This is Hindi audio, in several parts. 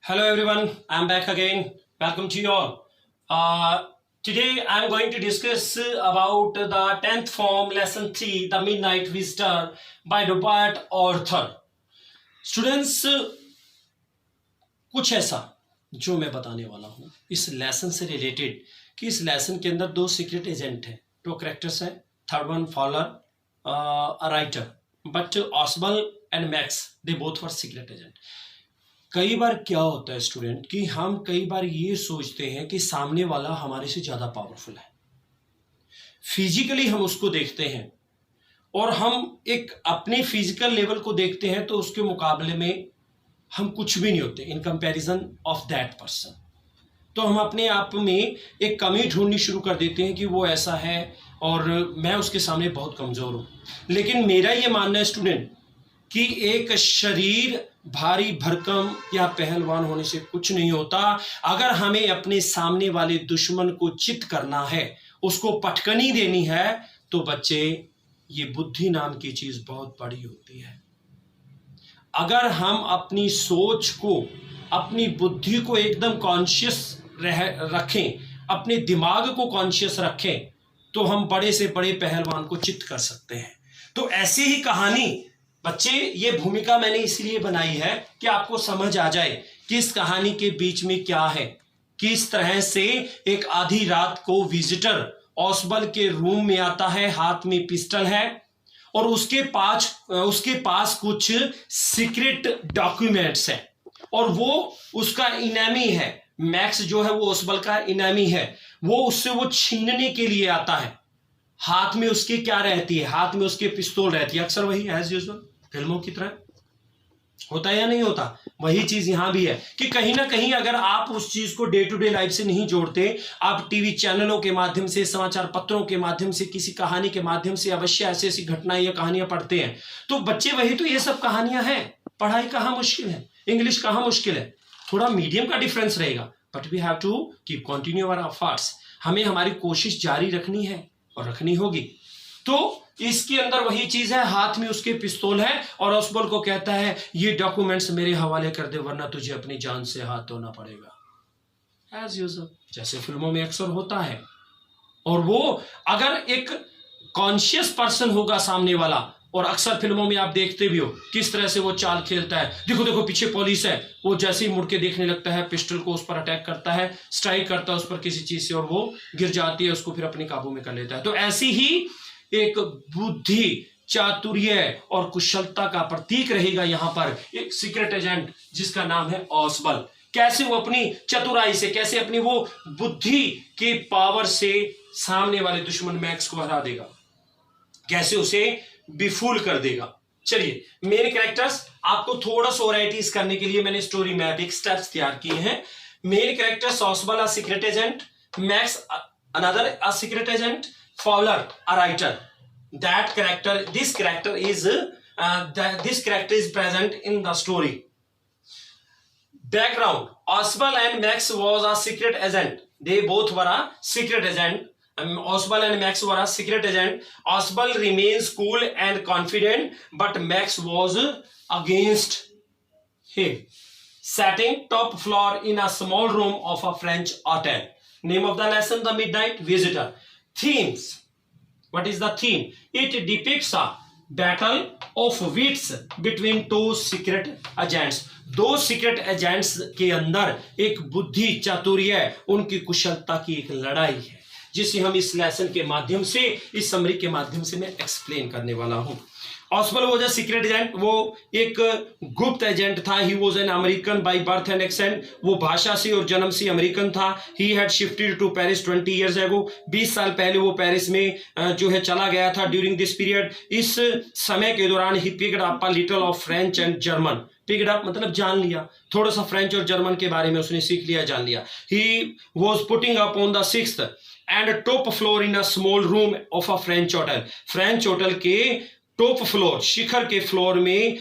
Hello everyone, I'm back again. Welcome to you all. Today I'm going to discuss about the 10th form lesson 3, The Midnight Visitor by Robert Arthur. Students, कुछ ऐसा जो मैं बताने वाला हूँ इस लेसन से रिलेटेड कि इस लेसन के अंदर दो सीक्रेट एजेंट हैं, दो कैरेक्टर्स हैं, third one Fowler writer, but Ausable and Max they both were secret agent. कई बार क्या होता है स्टूडेंट कि हम कई बार ये सोचते हैं कि सामने वाला हमारे से ज़्यादा पावरफुल है, फिजिकली हम उसको देखते हैं और हम एक अपने फिजिकल लेवल को देखते हैं तो उसके मुकाबले में हम कुछ भी नहीं होते in comparison of that person. तो हम अपने आप में एक कमी ढूंढनी शुरू कर देते हैं कि वो ऐसा है और मैं उसके सामने बहुत कमज़ोर हूँ. लेकिन मेरा ये मानना है स्टूडेंट कि एक शरीर भारी भरकम या पहलवान होने से कुछ नहीं होता. अगर हमें अपने सामने वाले दुश्मन को चित करना है, उसको पटकनी देनी है, तो बच्चे ये बुद्धि नाम की चीज बहुत बड़ी होती है. अगर हम अपनी सोच को, अपनी बुद्धि को एकदम कॉन्शियस रखें, अपने दिमाग को कॉन्शियस रखें, तो हम बड़े से बड़े पहलवान को चित कर सकते हैं. तो ऐसी ही कहानी बच्चे, ये भूमिका मैंने इसलिए बनाई है कि आपको समझ आ जाए कि इस कहानी के बीच में क्या है. किस तरह से एक आधी रात को विजिटर ऑसबल के रूम में आता है, हाथ में पिस्टल है और उसके पास कुछ सीक्रेट डॉक्यूमेंट्स हैं और वो उसका इनामी है. मैक्स जो है वो ऑसबल का इनामी है. वो उससे वो छीनने के लिए आता है. हाथ में उसके क्या रहती है? हाथ में उसके पिस्तौल रहती है. अक्सर वही एज यूजुअल फिल्मों की तरह होता है या नहीं होता, वही चीज यहां भी है कि कहीं ना कहीं अगर आप उस चीज को डे टू डे लाइफ से नहीं जोड़ते, आप टीवी चैनलों के माध्यम से, समाचार पत्रों के माध्यम से, किसी कहानी के माध्यम से अवश्य ऐसी ऐसी घटनाएं या कहानियां पढ़ते हैं, तो बच्चे वही तो ये सब कहानियां हैं. पढ़ाई कहाँ मुश्किल है, इंग्लिश कहाँ मुश्किल है, थोड़ा मीडियम का डिफरेंस रहेगा, but we have to keep continue our efforts. हमें हमारी कोशिश जारी रखनी है और रखनी होगी. तो इसके अंदर वही चीज है, हाथ में उसके पिस्तौल है और ऑसबल को कहता है ये डॉक्यूमेंट्स मेरे हवाले कर दे वरना तुझे अपनी जान से हाथ धोना पड़ेगा. एज यूजुअल जैसे फिल्मों में अक्सर होता है. और वो अगर एक कॉन्शियस पर्सन होगा सामने वाला, और अक्सर फिल्मों में आप देखते भी हो किस तरह से वो चाल खेलता है, देखो देखो पीछे पुलिस है, वो जैसे ही मुड़ के देखने लगता है, पिस्टल को उस पर अटैक करता है, स्ट्राइक करता है उस पर किसी चीज से और वो गिर जाती है, उसको फिर अपने काबू में कर लेता है. तो ऐसी ही एक बुद्धि, चातुर्य और कुशलता का प्रतीक रहेगा यहां पर एक सीक्रेट एजेंट जिसका नाम है ऑसबल. कैसे वो अपनी चतुराई से, कैसे अपनी वो बुद्धि के पावर से सामने वाले दुश्मन मैक्स को हरा देगा, कैसे उसे बिफूल कर देगा. चलिए, मेन कैरेक्टर्स आपको थोड़ा सा वैराइटीज करने के लिए मैंने स्टोरी मैप एक स्टेप्स तैयार किए हैं. Main characters Ausable a secret agent, Max another a secret agent, Fowler, a writer. This character is present in the story. Background: Oswald and Max was a secret agent. They both were a secret agent. Oswald and Max were a secret agent. Oswald remains cool and confident, but Max was against him. Sitting top floor in a small room of a French hotel. Name of the lesson: The Midnight Visitor. Themes. What is the theme? It depicts a battle of wits between two secret agents. दो सीक्रेट एजेंट्स के अंदर एक बुद्धि, चातुर्य, उनकी कुशलता की एक लड़ाई है जिसे हम इस लेसन के माध्यम से, इस समरी के माध्यम से मैं एक्सप्लेन करने वाला हूं. Ausable was a secret agent. वो एक गुप्त एजेंट था. He was an American by birth and accent. वो भाषा से और जन्म से अमेरिकन था. He had shifted to Paris 20 years ago. 20 साल पहले वो पेरिस में जो है चला गया था. ड्यूरिंग दिस पीरियड, इस समय के दौरान he picked up a little of French and German. Picked up मतलब जान लिया, थोड़ा सा फ्रेंच और जर्मन के बारे में उसने सीख लिया, जान लिया. He was putting up on the 6th and top floor in a small room of a French hotel. French hotel के टॉप फ्लोर, शिखर के फ्लोर में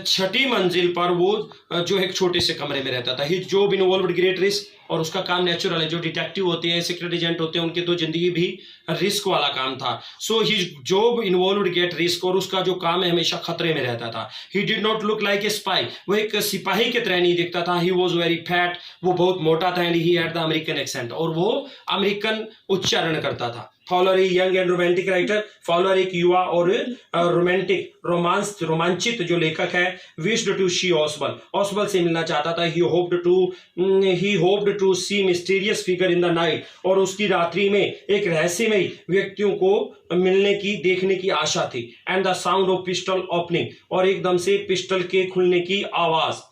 छठी मंजिल पर वो जो एक छोटे से कमरे में रहता था। ही जॉब इन्वॉल्व्ड ग्रेट रिस्क, और उसका काम नेचुरल है, जो डिटेक्टिव होते हैं, सीक्रेट एजेंट होते हैं, उनकी तो जिंदगी भी रिस्क वाला काम था। सो ही जॉब इन्वॉल्व्ड गेट रिस्क, और उसका जो काम है हमेशा खतरे में रहता था। He did not look like a spy, वो एक सिपाही की तरह नहीं दिखता था। ही वॉज वेरी फैट, वो बहुत मोटा था, and he had the American accent, और वो अमेरिकन उच्चारण करता था। Follower a young and romantic writer, follower एक युवा और रोमांटिक रोमांचित जो लेखक है। विश्ड टू सी ऑसबल, ऑसबल से मिलना चाहता था। He hoped to see mysterious figure in the night, और उसकी रात्रि में एक रहस्यमय व्यक्तियों को मिलने की, देखने की आशा थी। And the sound of pistol opening, और एकदम से पिस्टल के खुलने की आवाज।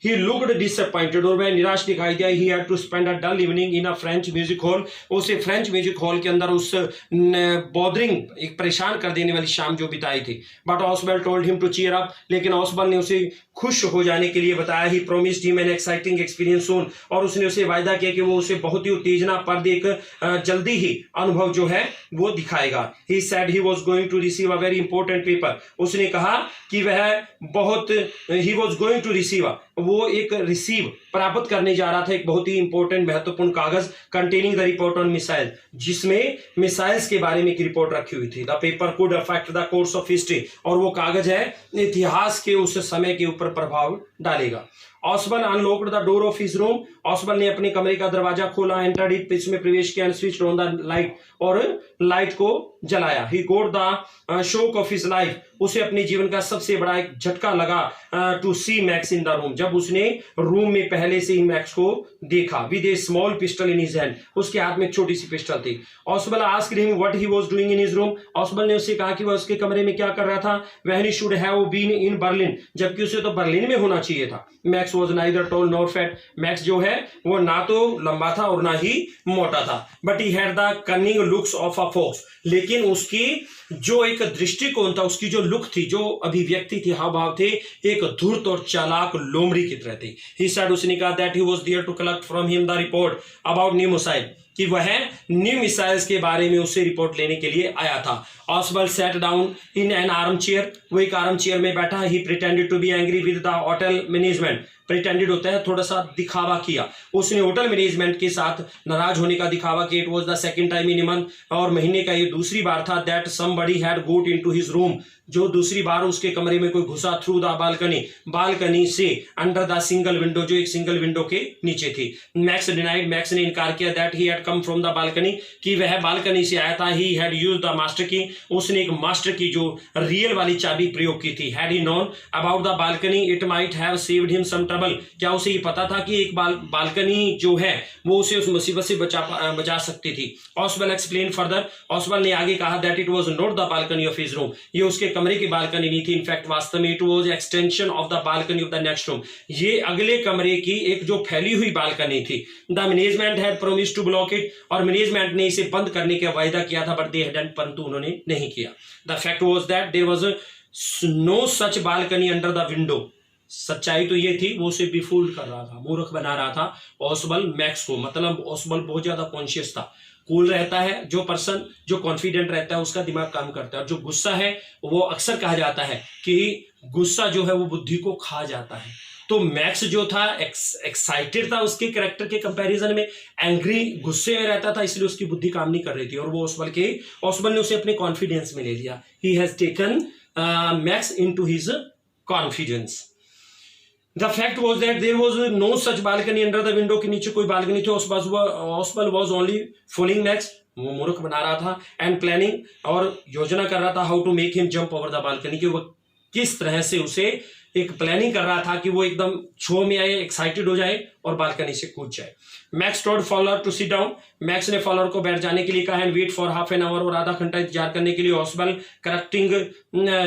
He looked disappointed, और वह निराश दिखाई दिया। He had to spend a dull evening in a French music hall, उसे फ्रेंच म्यूजिक हॉल के अंदर उस बॉदरिंग, एक परेशान कर देने वाली शाम जो बिताई थी। But Ausable told him to cheer up, लेकिन ऑसबल ने उसे खुश हो जाने के लिए बताया। He promised him an exciting experience soon, और उसने उसे वायदा किया कि वो उसे बहुत ही उत्तेजनाप्रद एक जल्दी ही अनुभव जो है वो दिखाएगा। He said he was going to receive a very important paper, उसने कहा कि वह बहुत, he was going to receive, वो एक रिसीव प्राप्त करने जा रहा था एक बहुत ही इंपॉर्टेंट महत्वपूर्ण कागज, containing the report on missile, जिसमें मिसाइल्स के बारे में एक रिपोर्ट रखी हुई थी। The paper could affect the course of history, और वो कागज है इतिहास के उस समय के ऊपर प्रभाव डालेगा। Ausable unlocked the door of his room, Ausable ने अपने कमरे का दरवाजा खोला, एंटर्ड इट, इसमें प्रवेश किया, and switched on the light, और लाइट को जलाया। He got the shock of his life, उसे अपने जीवन का सबसे बड़ा एक झटका लगा to see Max in the room, जब उसने रूम में पहले से ही मैक्स को देखा। With a small pistol in his hand, उसके हाथ में एक छोटी सी पिस्टल थी। Ausable asked him what he was doing in his room, Ausable ने उससे कहा कि वह उसके कमरे में क्या कर रहा था। When he should have been in Berlin, जबकि उसे तो बर्लिन में होना चाहिए था। Max was neither tall nor fat, Max जो है वो ना तो लंबा था और ना ही मोटा था। But he had the cunning looks of a fox, लेकिन उसकी जो एक दृष्टिकोण था, उसकी जो लुक थी, जो अभिव्यक्ति थी, हाव भाव थे, एक धूर्त और चालाक लोमड़ी की तरह थी। ही सेड, उसने कहा that he was there to collect from him the report about new missile, कि वह न्यू मिसाइल्स के बारे में उससे रिपोर्ट लेने के लिए आया था। Ausable sat down in an arm chair, वो एक आर्म चेयर में बैठा। He pretended to be angry with the hotel management, pretended होता है थोड़ा सा दिखावा किया, उसने होटल मैनेजमेंट के साथ नाराज होने का दिखावा किया। It was the second time in a month, और महीने का ये दूसरी बार था। That somebody had got into his room, जो दूसरी बार उसके कमरे में कोई घुसा थ्रू द बालकनी से, अंडर द सिंगल विंडो, जो एक सिंगल विंडो के नीचे थी। मैक्स डिनाइड, मैक्स ने इनकार किया that he had come from the balcony, कि वह बालकनी से आया था। He had used the master की, उसने एक मास्टर की जो रियल वाली चाबी प्रयोग की थी। Had he known about the balcony it might have saved him some trouble, क्या उसे ये पता था कि एक बालकनी जो है वो उसे उस मुसीबत से बचा सकती थी। ऑसबल एक्सप्लेन फर्दर, ऑसबल ने आगे कहा that it was not the balcony of his room, ये उसके कमरे की बालकनी नहीं थी। इनफैक्ट वास्तव में it was extension of the balcony of the next room, ये अगले कमरे की एक जो फैली हुई बालकनी थी। The management had promised to block it, और मैनेजमेंट ने इसे बंद करने का वायदा किया था, बट दे हैडंट, परंतु उन्होंने नहीं किया। The fact was that there was no such balcony under the window, सच्चाई तो ये थी, वो उसे बिफूल कर रहा था, मूर्ख बना रहा था ऑसबल मैक्स को। मतलब ऑसबल बहुत ज्यादा कॉन्शियस था। कूल रहता है जो पर्सन, जो कॉन्फिडेंट रहता है, उसका दिमाग काम करता है। और जो गुस्सा है, वो अक्सर कहा जाता है कि गुस्सा जो है वो बुद्धि को खा जाता है। तो मैक्स जो था एक्साइटेड था, उसके कैरेक्टर के कंपैरिजन में एंग्री, गुस्से में रहता था, इसलिए उसकी बुद्धि काम नहीं कर रही थी। और वो ऑसबल ने उसे अपने कॉन्फिडेंस में ले लिया। He has taken max into his confidence. The fact was that there was no such balcony under the window, के नीचे कोई बालकनी थी। ऑसबल was only fooling Max, वो मूर्ख बना रहा था, and planning, और योजना कर रहा था, how to make him jump over the balcony, कि वो किस तरह से उसे एक प्लानिंग कर रहा था कि वो एकदम छो में आए, एक्साइटेड हो जाए और बालकनी से कूद जाए। Max told Fowler to sit down, Max ने फॉलोअर को बैठ जाने के लिए कहा, and wait for half an hour, और आधा घंटा इंतजार करने के लिए। ऑसबल करेक्टिंग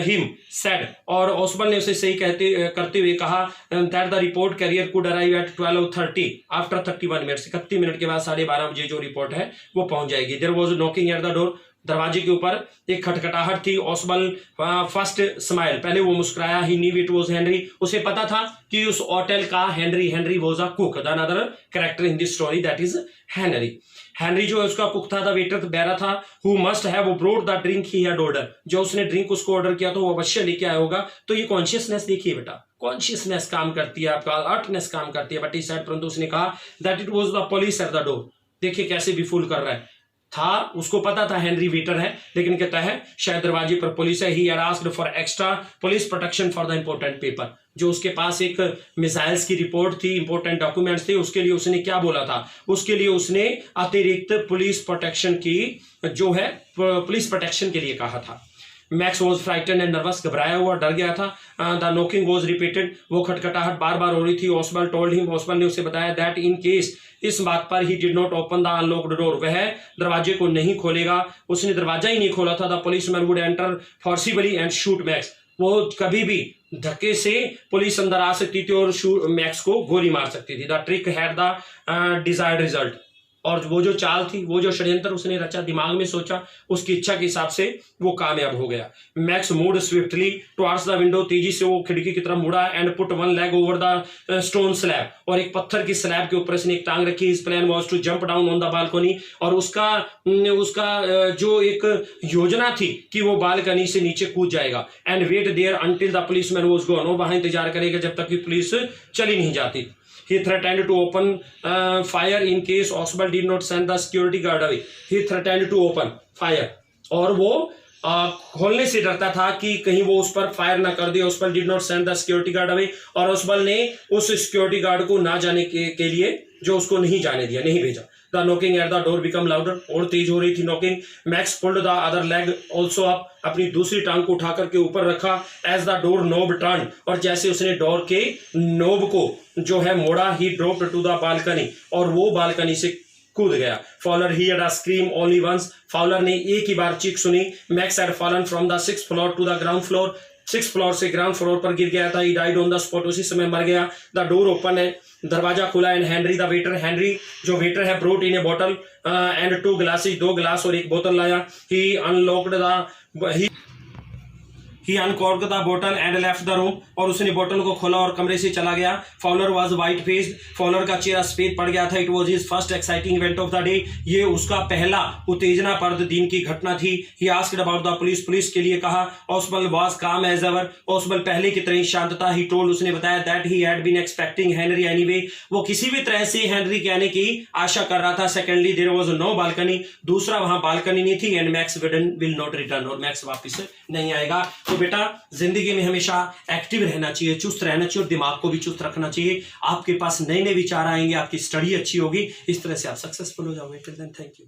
हिम सेड, और ऑसबल ने उसे सही करते हुए कहा that the report carrier could arrive at 12:30 after 31 minutes, 31 minute के बाद 12:30 बजे जो रिपोर्ट है वो पहुंच जाएगी। There was knocking at the door, दरवाजे के ऊपर एक खटखटाहट थी। ओसबल फर्स्ट स्माइल, पहले वो मुस्कुराया। He knew it was Henry, उसे पता था कि उस होटल का Henry was a cook. The another character in this story that is Henry जो है उसका कुक था। द वेटर बेरा था। Who must have brought the drink he had ordered, जो उसने ड्रिंक उसको ऑर्डर किया तो वो अवश्य लेके आया होगा। तो ये कॉन्शियसनेस देखिए बेटा, कॉन्शियसनेस काम करती है, आपका अलर्टनेस काम करती है। बट ही सेड, परंतु उसने कहा that it was the police eight the door. देखिए कैसे भी फूल कर रहा है, था उसको पता था हेनरी वेटर है, लेकिन कहता है शायद दरवाजे पर पुलिस है। He had asked for extra police protection for the important paper, जो उसके पास एक मिसाइल्स की रिपोर्ट थी, इंपॉर्टेंट डॉक्यूमेंट्स थे, उसके लिए उसने क्या बोला था, उसके लिए उसने अतिरिक्त पुलिस प्रोटेक्शन की जो है पुलिस प्रोटेक्शन के लिए कहा था। Max was frighten and nervous, घबराया हुआ, डर गया था। द नॉकिंग वॉज रिपीटेड, वो खटखटाहट बार बार हो रही थी। ओसबल टोल्ड हिम, ओसबल ने उसे बताया दैट इन केस, इस बात पर he did not open the unlocked door, वह दरवाजे को नहीं खोलेगा, उसने दरवाजा ही नहीं खोला था। The policeman would enter forcibly and shoot max, वो कभी भी धक्के से पुलिस अंदर आ सकती थी और मैक्स को गोली मार सकती थी। The trick had the desired result, और वो जो चाल थी, वो जो षड्यंत्र उसने रचा, दिमाग में सोचा, उसकी इच्छा के हिसाब से वो कामयाब हो गया। Max mood swiftly towards the window, तेजी से वो खिड़की की तरफ मुड़ा। And put one leg over the stone slab, और एक पत्थर की स्लैब के ऊपर इसने एक टांग रखी। His plan was to jump down on the balcony, और उसका जो एक योजना थी कि वो बालकनी से नीचे कूद जाएगा। And wait there until the policeman was gone, वो वहां इंतजार करेगा जब तक कि पुलिस चली नहीं जाती। He threatened to open fire in case Oswald did not send the security guard away. He threatened to open fire, और वो खोलने से डरता था कि कहीं वो उस पर फायर ना कर दे। Oswald did not send the security guard away, और Oswald ने उस सिक्योरिटी गार्ड को ना जाने के लिए, जो उसको नहीं जाने दिया, नहीं भेजा। The knocking at the door become louder, और तेज हो रही थी knocking. Max pulled the other leg also up, अपनी दूसरी टांग को उठा करके ऊपर रखा। As the door knob turned, और जैसे उसने डोर के नोब को जो है मोड़ा, he dropped to the balcony, और वो बालकनी से कूद गया। Fowler he had a scream only once, Fowler ने एक ही बार चीख सुनी। Max had fallen from the 6th floor to the ground floor, 6th floor से ग्राउंड फ्लोर पर गिर गया था। He died on the spot, उसी समय मर गया। The door open है, दरवाजा खुला। And Henry the waiter, Henry जो वेटर है, brought in A bottle and 2 glasses, 2 गिलास और एक बोतल लाया। ही अनलॉक्ड द ही अनकॉर्क्ड द बोतल एंड लेफ्ट द रूम, और उसने बोतल को खोला और कमरे से चला गया। Fowler was white faced, Fowler का चेहरा सफेद पड़ गया था। It was his first exciting event of the day, ये उसका पहला उत्तेजनाप्रद दिन की घटना थी। He asked about the police, police के लिए कहा। Ausable was calm as ever, Ausable पहले की तरह ही शांत था। ही टोल्ड, उसने बताया that he had been expecting Henry anyway, वो किसी भी तरह से हेनरी के आने की आशा कर रहा था। Secondly there was no balcony, दूसरा वहां बालकनी नहीं थी। And Max will not return, और मैक्स वापस नहीं आएगा। तो बेटा जिंदगी में हमेशा एक्टिव रहना चाहिए, चुस्त रहना चाहिए, और दिमाग को भी चुस्त रखना चाहिए। आपके पास नए नए विचार आएंगे, आपकी स्टडी अच्छी होगी, इस तरह से आप सक्सेसफुल हो जाओगे। Till then thank you.